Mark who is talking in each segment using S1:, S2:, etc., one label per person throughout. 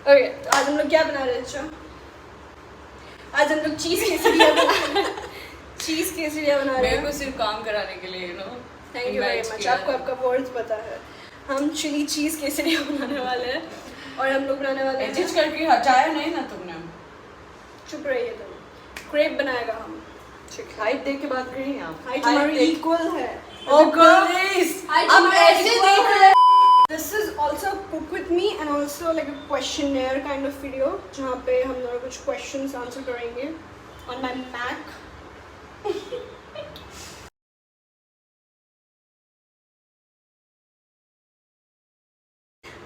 S1: Okay, तो आज हम लोग क्या बना रहे हैं? अच्छा, आज हम लोग चीज़ केसरिया बना रहे हैं। चीज़ केसरिया बना रहे हैं।
S2: मेरे को सिर्फ काम कराने के लिए,
S1: थैंक यू वेरी मच। आपको आपका वर्ड्स पता है। हम चिली चीज़ केसरिया बनाने वाले हैं और हम लोग बनाने वाले हैं।
S2: एडिट करके हटाया नहीं ना तुमने?
S1: चुप रहिए तुम। क्रेप बनाएगा हम।
S2: हाइट देख के बात करिए आप।
S1: हाइट हमारी इक्वल है।
S2: ओ प्लीज,
S1: हम
S2: ऐसे देख रहे हैं।
S1: This is also cook with me and also like a questionnaire kind of video जहाँ पे हम लोग कुछ questions answer करेंगे on my Mac.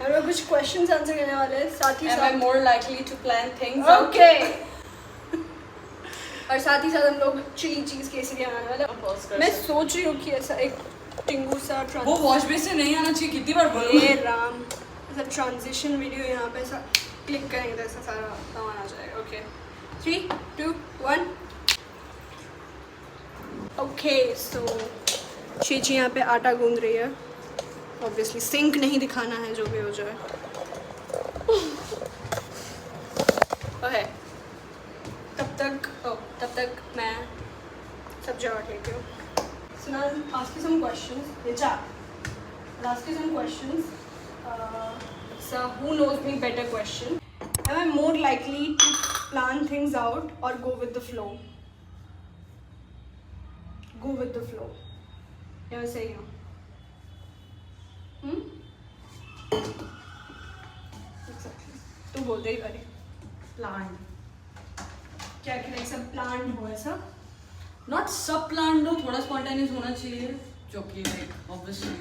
S1: हम लोग कुछ questions answer करने वाले हैं, साथ ही
S2: Am I
S1: साथ
S2: more likely to plan things?
S1: okay. और साथ ही साथ हम लोग चिली चीज केसरिया बनाने वाले हैं। मैं सोच रही हूँ कि ऐसा एक टिंगू सा
S2: वो वॉश बेसिन नहीं आना चाहिए, कितनी बार बोलूं?
S1: ये राम ऐसा ट्रांजिशन वीडियो यहाँ पे ऐसा क्लिक करेंगे तो ऐसा सारा सामान आ जाएगा। Okay 3 2 1 okay. सो चीची यहाँ पे आटा गूंद रही है। ऑब्वियसली सिंक नहीं दिखाना है, जो भी हो जाए। ओके, तब तक मैं सब्जी काट लेती हूँ। So now I'll ask you some questions. Richa, I'll ask you some questions. So who knows me better question. Am I more likely to plan things out or go with the flow? Go with the flow. Yeah, I say you. Exactly. तू बोल दे ही बारी.
S2: Plan.
S1: क्या कि like सब planned हो ऐसा?
S2: Not सब planned हो, थोड़ा spontaneous होना चाहिए, जो कि like obviously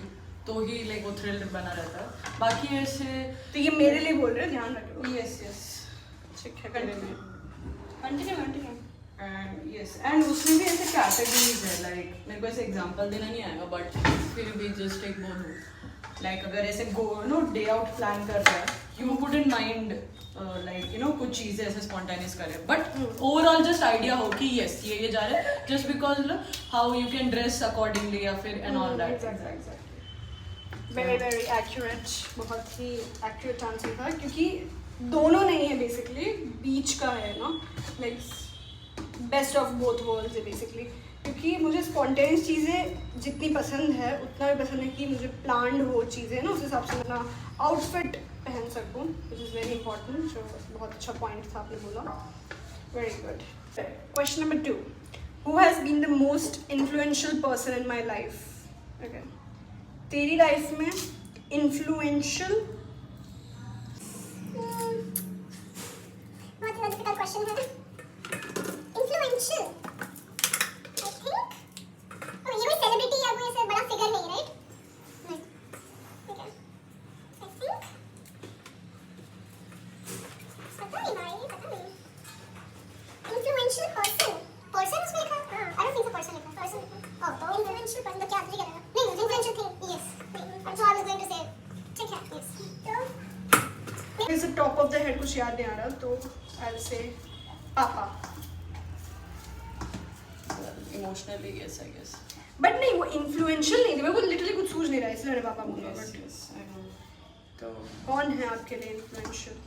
S2: तो ही like वो thrill बना रहता है। बाकी ऐसे
S1: तो ये मेरे लिए बोल रहे हो, ध्यान रखो।
S2: yes yes
S1: ठीक है, कंटिन्यू।
S2: and yes and उसमें भी ऐसे categories है, like मेरे को ऐसे example देना नहीं आएगा but फिर भी just एक बोलूँ like अगर ऐसे go day out plan कर रहा है, you wouldn't mind like कुछ चीजें ऐसे spontaneous करे, but overall just idea हो कि yes ये जा रहा है, just because how you can dress accordingly या फिर and all that.
S1: Exactly. Very very accurate, बहुत ही accurate आंसर था, क्योंकि दोनों नहीं है बेसिकली, बीच का है ना, like best of both worlds है बेसिकली। क्योंकि मुझे स्पॉन्टेनियस चीज़ें जितनी पसंद है उतना भी पसंद है कि मुझे प्लान्ड हो चीज़ें ना, उस हिसाब से अपना आउटफिट पहन सकूँ, विच इज़ वेरी इंपॉर्टेंट। जो बहुत अच्छा पॉइंट था आपने बोला, very good. Question number 2, who has been the most influential person in my life? Okay, तेरी लाइफ में इन्फ्लुएंशियल
S3: बहुत ही डिफिकल्ट क्वेश्चन है। इन्फ्लुएंशियल आई थिंक ये कोई सेलिब्रिटी या कोई ऐसे बड़ा फिगर नहीं, राइट? नहीं, ठीक है। आई थिंक पता नहीं भाई, पता नहीं। इन्फ्लुएंशियल पर्सन उसमें लिखा? आई डोंट थिंक सो पर्सन लिखा, पर्सन लिखा। ओह, तो इन्फ्लुएंशियल पर्सन तो क्या आपकी करेगा? नहीं, influential thing, yes. So I was going to say, ठीक है, yes.
S1: Is top of the head कुछ याद नहीं आ रहा, तो आई विल से पापा।
S2: Emotionally yes I guess.
S1: But नहीं, वो इन्फ्लुएंशियल नहीं थे, मेरे को लिटरली कुछ सूझ नहीं रहा है, इसलिए मैंने पापा बोला।
S2: Yes
S1: but
S2: yes I know. तो
S1: कौन है आपके लिए इन्फ्लुएंशियल?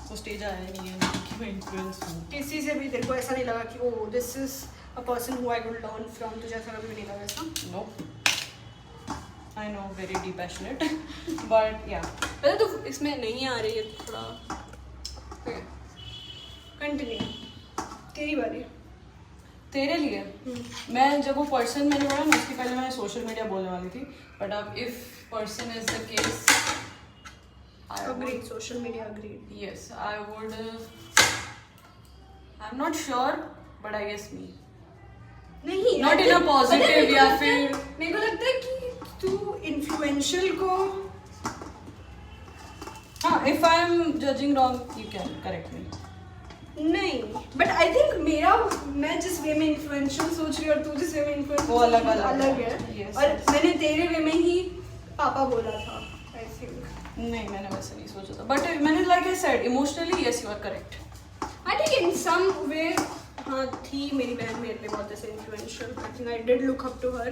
S2: वो स्टेज आया नहीं है कि मैं इन्फ्लुएंस हूँ।
S1: किसी से भी तेरे को ऐसा नहीं लगा कि oh this is a person who I would learn from? तुझे ऐसा कभी भी नहीं लगा ऐसा?
S2: No. I know, very deep passionate, but yeah.
S1: पहले तो इसमें नहीं आ रही है थोड़ा। कंटिन्यू, तेरी बारी।
S2: तेरे लिए मैं जब वो पर्सन मैंने बोला ना, उसके पहले मैं सोशल मीडिया बोलने वाली थी, बट अब if person is the case
S1: agreed, social media agreed.
S2: yes I would I'm not sure but I guess me.
S1: नहीं,
S2: Not in a positive या फिर
S1: मेरे को लगता है कि तू इन्फ्लुएंशियल को,
S2: हाँ if I'm judging wrong you can correct me.
S1: नहीं, बट आई थिंक मेरा, मैं जिस वे में इन्फ्लुएंशियल सोच रही हूँ और तू जिस वे में इन्फ्लुएंशियल
S2: वो अलग
S1: है।
S2: Yes,
S1: और
S2: yes.
S1: मैंने तेरे वे में ही पापा बोला था, आई थिंक।
S2: नहीं मैंने वैसे नहीं सोचा था, बट मैंने like I said emotionally yes you are correct.
S1: I think in some way हाँ थी मेरी बहन मेरे लिए बहुत ऐसे influential. I think I did look up to her.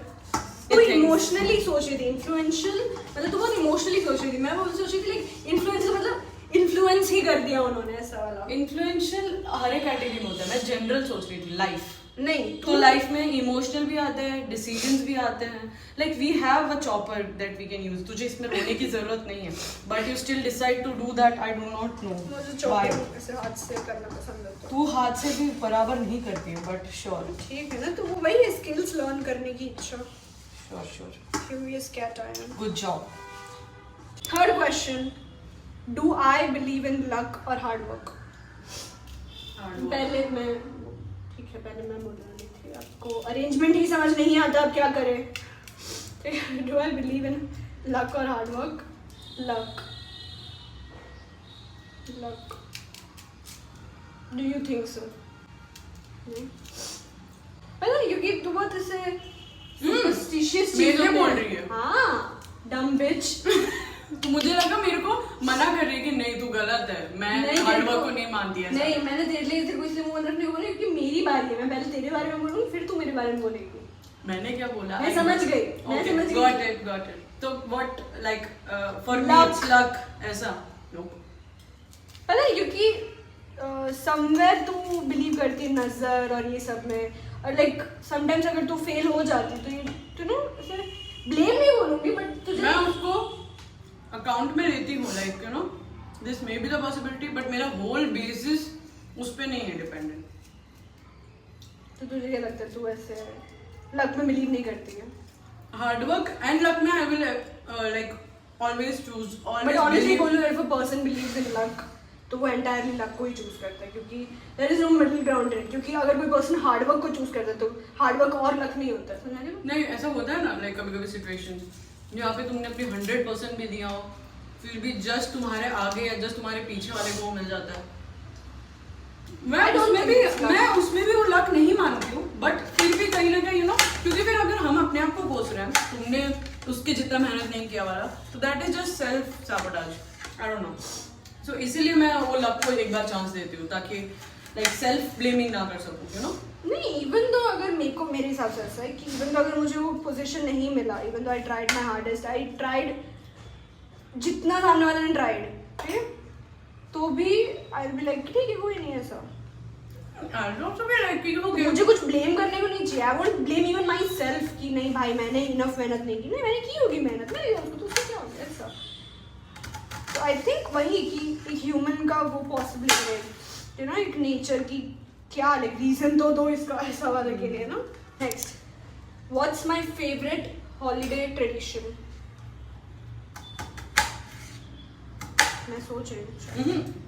S1: तू इमोशनली सोच रही थी, इन्फ्लुएंशियल मतलब तू बहुत इमोशनली सोच रही थी, मैं वो सोच रही थी लाइक इन्फ्लुएंशियल मतलब इन्फ्लुएंस ही कर दिया उन्होंने ऐसा वाला।
S2: इन्फ्लुएंशियल हर एक कैटेगरी में होता है, मैं जनरल सोच रही थी लाइफ।
S1: नहीं
S2: तो लाइफ में इमोशनल भी आते हैं, डिसीजंस भी आते हैं, like we have a chopper that we can use. तुझे इसमें रोने की जरूरत नहीं है, but you still decide to do that. I do not know
S1: मुझे
S2: व्हाई।
S1: चॉपिंग ऐसे हाथ से करना पसंद है तो
S2: तू हाथ से भी बराबर नहीं करती है, बट श्योर
S1: ठीक है ना, तो वो वही है स्किल्स लर्न करने की इच्छा।
S2: Sure sure,
S1: curious cat I am.
S2: Good job.
S1: Third question, do I believe in luck और हार्ड वर्क? पहले मैं, ठीक है पहले मैं बोल रही थी, आपको अरेंजमेंट ही समझ नहीं आता, अब क्या करें। Do I believe in luck और hard work? Luck, luck, do you think so? नहीं पता नहीं, क्योंकि तू बहुत ऐसे सुपरस्टिशियस
S2: मेरे बोल रही है।
S1: हाँ, डम बिच।
S2: मुझे लगा मेरे को मना कर रही है कि नहीं तू गलत है, मैं हार्ड वर्क को नहीं मानती है।
S1: नहीं, मैंने तेरे को इसलिए मुंह रखने को बोला क्योंकि मेरी बारी है, मैं पहले तेरे बारे में बोलूंगी फिर तू मेरे बारे में बोलेगी।
S2: मैंने क्या बोला?
S1: मैं समझ गई, मैं समझ गई।
S2: Got it. तो what like for me it's luck ऐसा? नो,
S1: पता है क्योंकि समवेयर तू बिलीव करती है नजर और ये सब में, और लाइक समटाइम्स अगर तू फेल हो जाती तो यू नो ब्लेम नहीं बोलूंगी, बट तुझे
S2: मैं उसको अकाउंट में लेती हूँ, like you know this may be the possibility, but मेरा होल बेसिस उस पे नहीं है डिपेंडेंट।
S1: तो तुझे क्या लगता है तू ऐसे लक में बिलीव नहीं करती है?
S2: हार्ड वर्क एंड लक में I will like always choose,
S1: but honestly बोलूं, if a person believes in luck तो वो एंटायरली लक को ही चूज करता है, क्योंकि there is no middle ground in. क्योंकि अगर कोई पर्सन हार्ड वर्क को चूज करता है तो हार्ड वर्क और लक नहीं होता है, समझ रहे हो?
S2: नहीं, ऐसा होता है ना, लाइक कभी कभी सिचुएशन जहाँ पे तुमने अपनी 100% भी दिया हो, फिर भी जस्ट तुम्हारे आगे या जस्ट तुम्हारे पीछे वाले को मिल जाता है। मैं उसमें भी वो लक नहीं मानती हूँ, बट फिर भी कहीं ना कहीं यू नो, क्योंकि फिर अगर हम अपने आप को कोस रहे हैं, तुमने उसके जितना मेहनत नहीं किया वाला, तो that is just self sabotage. I don't know, so इसीलिए मैं वो लक को एक बार चांस देती हूँ, ताकि लाइक सेल्फ ब्लेमिंग ना कर सकूँ, यू नो।
S1: नहीं, इवन तो अगर मेरे हिसाब से ऐसा है कि इवन तो अगर मुझे वो पोजीशन नहीं मिला, इवन तो I tried my hardest, I tried जितना सामने वाले ने ट्राइड, ठीक है, तो भी आई विल बी लाइक ठीक है, कोई नहीं ऐसा। मुझे कुछ ब्लेम करने को नहीं चाहिए, I won't blame even my self कि नहीं भाई मैंने इनफ मेहनत नहीं की। नहीं, मैंने की होगी मेहनत, नहीं तो उसको क्या हो गया ऐसा। तो आई थिंक वही कि एक ह्यूमन का वो पॉसिबिलिटी है, यू नो, एक नेचर की क्या लाइक रीजन तो दो इसका ऐसा वाले के लिए ना। Next, what's my favourite holiday tradition? मैं सोच रही हूँ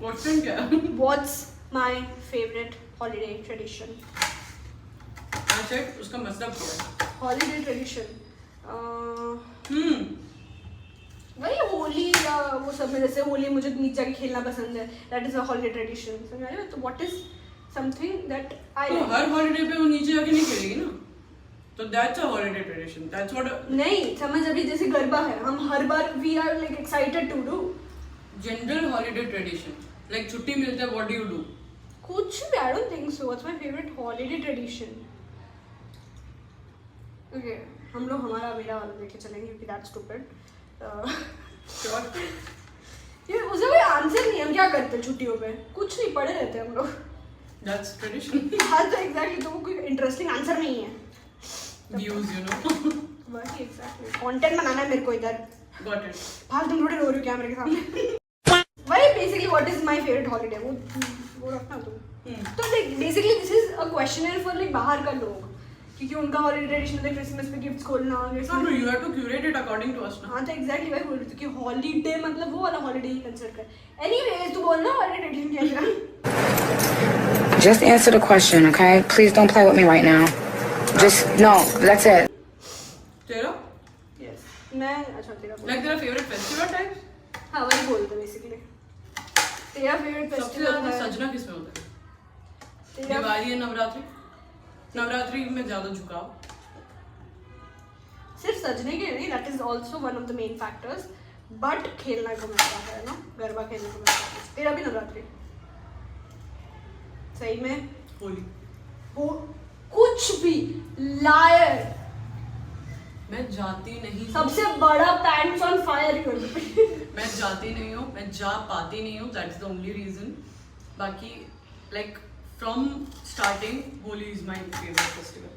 S2: क्वेश्चन क्या?
S1: What's my favourite holiday tradition?
S2: अच्छा, उसका मतलब क्या है?
S1: हॉलीडे ट्रेडिशन वही होली या वो सब में, जैसे होली मुझे नीचे जाके खेलना पसंद है, that is a holiday tradition, समझ रहे हो? तो what is something that I
S2: तो हर हॉलीडे पे वो नीचे जाके नहीं खेलेगी ना, तो that's a holiday tradition, that's what.
S1: नहीं समझ, अभी जैसे गरबा है, हम हर बार we are like excited to do
S2: general holiday tradition, like छुट्टी मिलता है, व्हाट डू यू डू?
S1: कुछ भी, I don't think so. What's my favourite holiday tradition? Okay, हम लोग हमारा मेरा वाला लेके चलेंगे क्योंकि दैट्स स्टूपिड। ये उसका कोई आंसर नहीं है। हम क्या करते हैं छुट्टियों पे? कुछ नहीं, पड़े रहते हैं हम लोग।
S2: That's tradition.
S1: हाँ तो एग्जैक्टली, तो वो कोई इंटरेस्टिंग आंसर नहीं है।
S2: Views, you know.
S1: वही एग्जैक्टली, कंटेंट बनाना है मेरे को इधर।
S2: Got it.
S1: फालतू थोड़ी रो रही हो कैमरे के सामने। वही basically what is my favourite holiday, वो रखना तुम। तो like basically this is a questioner for like बाहर का लोग, क्योंकि उनका हॉलीडे ट्रेडिशन है क्रिसमस पे गिफ्ट्स खोलना।
S2: No, you have to curate it according to us ना।
S1: हाँ तो एग्जैक्टली वही बोल रही थी कि हॉलीडे मतलब वो वाला हॉलीडे ही कंसिडर कर। एनीवेज तू बोल ना हॉलीडे ट्रेडिशन क्या है?
S4: Just answer the question, okay? Please don't play with me right now. Just no, that's it.
S2: तेरा?
S1: यस, मैं अच्छा तेरा बोल।
S2: Like तेरा favorite festival type?
S1: हाँ वही बोलते बेसिकली। तेरा फेवरेट
S2: सबसे
S1: फेस्टिवल
S2: ज्यादा
S1: है
S2: सजना किसमें होता है?
S1: तेरा?
S2: दिवाली या नवरात्रि? नवरात्रि में ज्यादा झुकाव।
S1: सिर्फ सजने के नहीं, that is also one of the main factors, but खेलना को मजा आता है ना, गरबा खेलने को मजा आता है। तेरा भी नवरात्रि? सही में?
S2: होली।
S1: वो कुछ भी लायर,
S2: मैं जाती नहीं हूँ।
S1: सबसे बड़ा पैंट्स ऑन फायर
S2: मैं जाती नहीं हूँ, मैं जा पाती नहीं हूँ, दैट्स द ओनली रीजन। बाकी like from starting Holi is my favourite festival.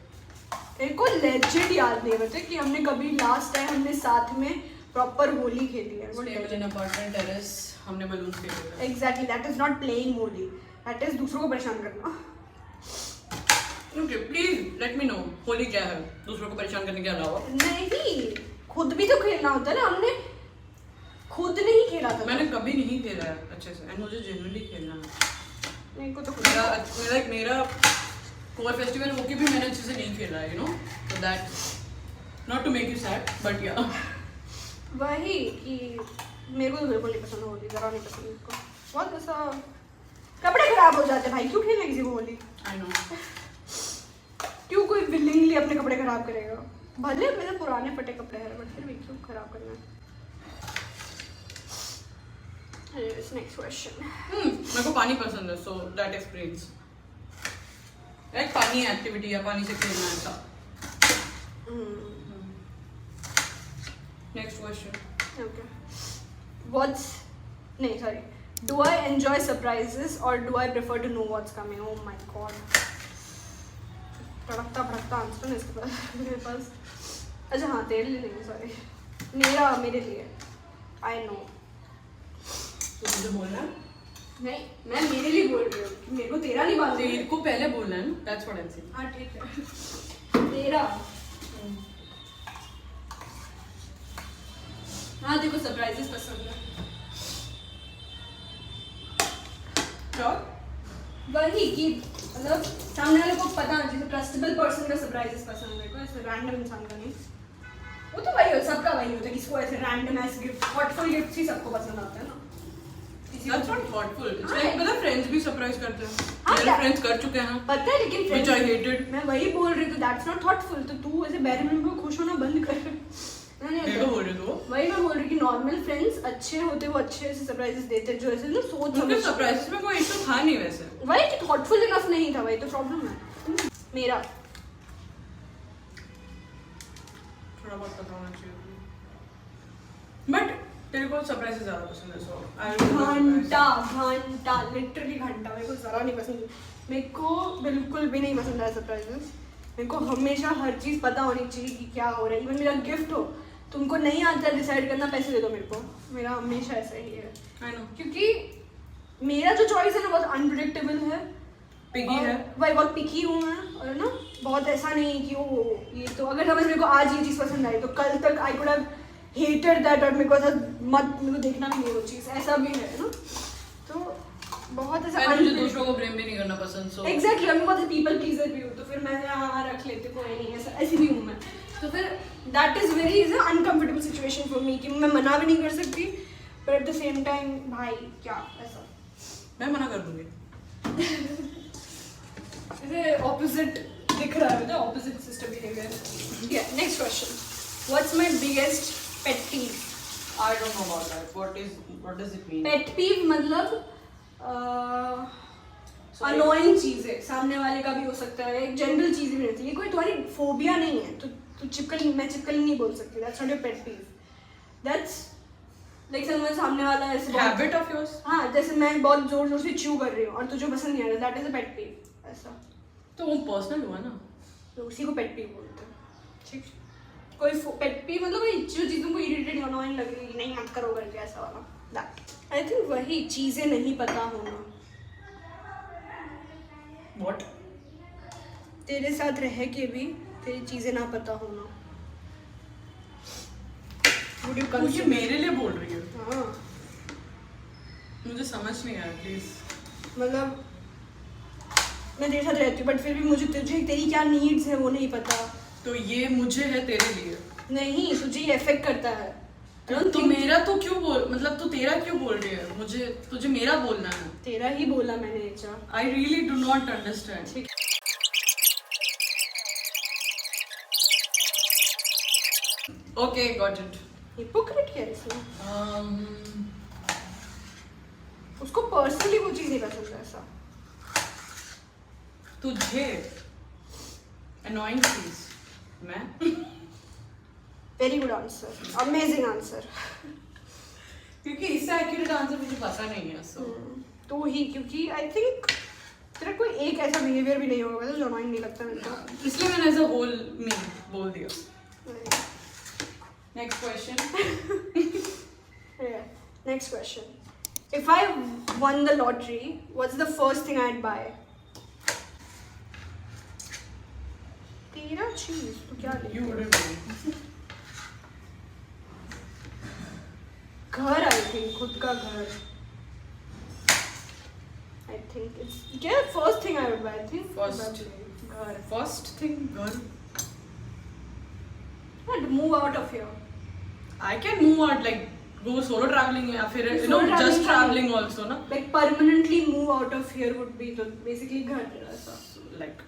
S1: मेरे को लेजिट याद नहीं होता कि हमने कभी लास्ट टाइम हमने साथ में प्रॉपर होली खेली है।
S2: स्टेबल इन अपार्टमेंट टेरेस हमने बलून्स फेंके थे।
S1: Exactly, that is not playing Holi, that is दूसरों को परेशान करना।
S2: Okay please let me know Holi क्या है दूसरों को परेशान करने के अलावा।
S1: नहीं, खुद भी तो खेलना होता है ना, हमने खुद नहीं खेला था।
S2: मैंने कभी नहीं खेला है अच्छे से एंड मुझे जेन्युइनली खेलना है।
S1: मेरे को तो
S2: मेरा कोर फेस्टिवल वो भी मैंने अच्छे से नहीं खेला है, you know, so that not to make you sad but या
S1: वही कि मेरे को तो बिल्कुल नहीं पसंद होली, जरा नहीं पसंद मेरे को। बहुत ऐसा कपड़े खराब हो जाते हैं भाई, क्यों खेलना किसी को होली?
S2: I know.
S1: क्यों कोई विलिंगली अपने कपड़े खराब करेगा? भले मेरे पुराने फटे कपड़े हैं बट फिर भी क्यों खराब करना? Next question.
S2: मेरे को पानी पसंद है सो दैट एक्सप्लेन्स। लाइक पानी एक्टिविटी या पानी से खेलना ऐसा। Next question.
S1: Okay. नहीं sorry. Do I enjoy surprises or do I prefer to know what's coming? Oh my god. भड़कता आंसर है इसके पास मेरे पास। अच्छा हाँ, तेरे लिए नहीं, सॉरी, मेरे लिए। I know.
S2: तो मुझे बोलना है?
S1: नहीं, मैं मेरे लिए बोल रही हूँ, मेरे को तेरा नहीं बात।
S2: तेरे को पहले बोलना है ना, that's what I am saying.
S1: हाँ ठीक है, तेरा। हाँ देखो, सरप्राइजेस पसंद है।
S2: क्या?
S1: वही कि मतलब सामने वाले को पता है, जैसे ट्रस्टेबल पर्सन का सरप्राइजेस पसंद है, कोई ऐसे रैंडम इंसान का नहीं। वो तो वही होता, सबका वही होता है, किसको ऐसे रैंडम ऐसे गिफ्ट, थॉटफुल गिफ्ट ही सबको पसंद आता है ना।
S2: That's not thoughtful. It's like मतलब फ्रेंड्स भी सरप्राइज करते हैं।
S1: हाँ,
S2: मेरे फ्रेंड्स कर चुके हैं।
S1: पता है, लेकिन
S2: Which I hated.
S1: मैं वही बोल रही हूँ, दैट्स नॉट थॉटफुल। तो तू ऐसे बैरे में खुश होना बंद कर।
S2: मैं तो बोल रही हूँ।
S1: वही मैं बोल रही कि नॉर्मल फ्रेंड्स अच्छे होते, वो अच्छे ऐसे सरप्राइजेस देते जो ऐसे ना सोच
S2: उनके सरप्राइजेस में कोई इशू था नहीं वैसे।
S1: वही कि थॉटफुल इनफ नहीं था, वही तो प्रॉब्लम है मेरा।
S2: थोड़ा बहुत पता होना चाहिए। बट तेरे को सरप्राइजेस ज्यादा पसंद है, सो
S1: घंटा लिटरली घंटा मेरे को जरा नहीं पसंद। मेरे को बिल्कुल भी नहीं पसंद है सरप्राइजेस। मेरे को हमेशा हर चीज़ पता होनी चाहिए कि क्या हो रहा है। इवन मेरा गिफ्ट हो, तुमको नहीं आता डिसाइड करना, पैसे दे दो मेरे को। मेरा हमेशा ऐसा ही है।
S2: आई नो,
S1: क्योंकि मेरा जो चॉइस है ना बहुत अनप्रिडिक्टेबल है,
S2: पिगी है।
S1: वही बहुत पिकी हूँ मैं, और ना बहुत ऐसा नहीं कि वो ये तो अगर समझ मेरे को आज ये चीज़ पसंद आई तो कल तक I could have hated that और मेरे को ऐसा मेरे को देखना भी नहीं वो चीज़, ऐसा भी है ना। तो बहुत ऐसा
S2: मुझे दूसरों को ब्लेम भी नहीं करना पसंद, सो
S1: एग्जैक्टली मैं बहुत पीपल प्लीजर भी हूँ, तो फिर मैं हाँ रख लेती हूँ, कोई नहीं, ऐसा ऐसी भी हूँ मैं। तो फिर that is very is uncomfortable situation for me कि मैं मना भी नहीं कर सकती, पर एट द सेम टाइम भाई क्या ऐसा
S2: मैं मना कर दूंगी।
S1: ऐसे ऑपोजिट दिख रहा है मुझे, ऑपोजिट सिस्टम बिहेवियर। या next question, what's my biggest pet peeve?
S2: I don't know about that, what does it mean?
S1: Pet peeve मतलब अनोइंग चीज है, सामने वाले का भी हो सकता है, एक जनरल चीज भी रहती है, कोई तुम्हारी फोबिया नहीं है। तो तू चिपकली नहीं बोल सकती, that's not your pet peeve, that's like समझ सामने वाला ऐसे
S2: हैबिट ऑफ योर्स।
S1: हाँ, जैसे मैं बहुत जोर जोर से च्यू कर रही हूँ और तुझे पसंद नहीं आ रहा, दैट इज अ पेट पीव। ऐसा
S2: तो वो पर्सनल हुआ ना,
S1: तो उसी को पेट पीव बोलते हैं। ठीक, कोई पेट पीव मतलब कोई जो चीज़ तुमको इरिटेट अनोइंग लग रही है, नहीं मत करो करके, ऐसा वाला। दैट आई थिंक वही चीज़ें नहीं पता होना।
S2: व्हाट?
S1: तेरे साथ रह के भी तेरी चीजें ना पता होना। Would you
S2: तू ये
S1: consider?
S2: मेरे लिए बोल रही है?
S1: हाँ,
S2: मुझे समझ नहीं आया, प्लीज।
S1: मतलब मैं तेरे साथ रहती हूँ बट फिर भी मुझे तुझे तेरी क्या नीड्स है वो नहीं पता।
S2: तो ये मुझे है तेरे लिए
S1: नहीं, तुझे ये अफेक्ट करता है।
S2: तो मेरा तो क्यों बोल, मतलब तू तेरा क्यों बोल रही है? मुझे तुझे मेरा बोलना है।
S1: तेरा ही बोला मैंने एचा।
S2: I really do not understand.
S1: ठीक,
S2: ओके, गॉट इट।
S1: हिपोक्रेट क्या है इसमें? उसको पर्सनली वो चीज़ नहीं पसंद है ऐसा।
S2: तुझे अनोइंग चीज मैं
S1: very good answer, amazing answer.
S2: क्योंकि इससे एक्यूरेट आंसर मुझे पता नहीं है सो
S1: तो ही, क्योंकि आई थिंक तेरा कोई एक ऐसा बिहेवियर भी नहीं होगा जो अनोइंग नहीं लगता मेरे को।
S2: इसलिए मैंने एज अ होल मी बोल दिया। Next question.
S1: Next question, if I won the lottery, what's the first thing I'd buy? तेरा चीज तो क्या ले?
S2: यू वुडंट
S1: घर, आई थिंक खुद का घर। आई थिंक इट्स क्या first thing I would buy, I think
S2: First.
S1: घर।
S2: फर्स्ट थिंग घर।
S1: I'd move out of here.
S2: I can move out like go solo traveling या फिर you know
S1: Solo
S2: just
S1: traveling
S2: traveling
S1: का-
S2: also ना
S1: Like permanently move out of here would be तो basically घर ऐसा।
S2: like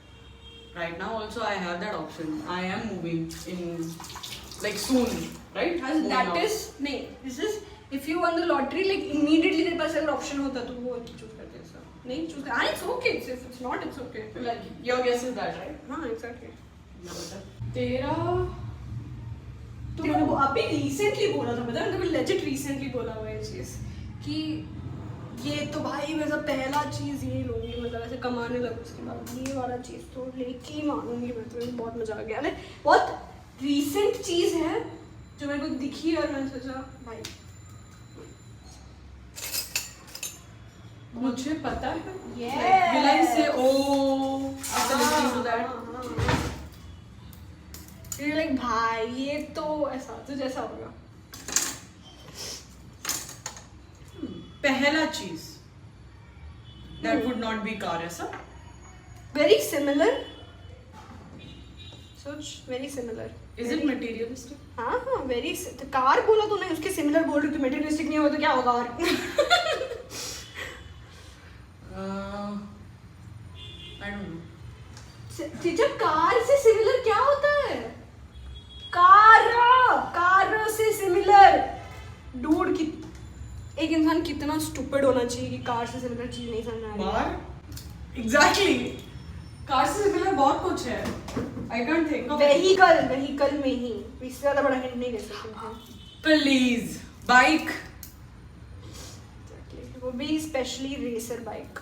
S2: right now also I have that option. I am moving in like soon, right? Moving
S1: That
S2: out.
S1: is नहीं, this is if you won the lottery, like immediately तेरे पास अगर option होता तो वो choose करते ऐसा नहीं चूज कर। It's okay, if it's not it's okay.
S2: like your guess is that, right?
S1: हाँ exactly.
S2: तेरा
S1: तो मैंने वो अभी रिसेंटली बोला था, मतलब मैंने लेजिट रिसेंटली बोला हुआ है ये चीज़ कि ये तो भाई मैं सब पहला चीज़ ये लूँगी, मतलब ऐसे कमाने लगूँ उसके बाद ये वाला चीज़ तो लेके ही मानूंगी मैं। तो बहुत मजा आ गया, लाइक बहुत रिसेंट चीज़ है जो मेरे को दिखी और मैंने सोचा भाई
S2: मुझे पता है।
S1: Yes.
S2: Like, will I say oh after listening to that?
S1: फिर लाइक भाई ये तो ऐसा तो जैसा होगा।
S2: पहला चीज that would not be car ऐसा।
S1: वेरी सिमिलर, सोच very similar.
S2: Is it materialistic?
S1: हाँ हाँ वेरी, कार बोला तूने उसके सिमिलर बोल रही, तो मेटेरियलिस्टिक नहीं होगा तो क्या होगा? और
S2: I don't know.
S1: जब कार से सिमिलर क्या होता है? कार से सिमिलर डूड की एक इंसान कितना स्टूपिड होना चाहिए कि कार से सिमिलर चीज नहीं समझ आ रही।
S2: कार एग्जैक्टली कार से सिमिलर बहुत कुछ है। I can't think of
S1: vehicle में ही, इससे ज्यादा बड़ा हिंट नहीं दे सकते हैं।
S2: प्लीज बाइक
S1: वो भी स्पेशली रेसर बाइक।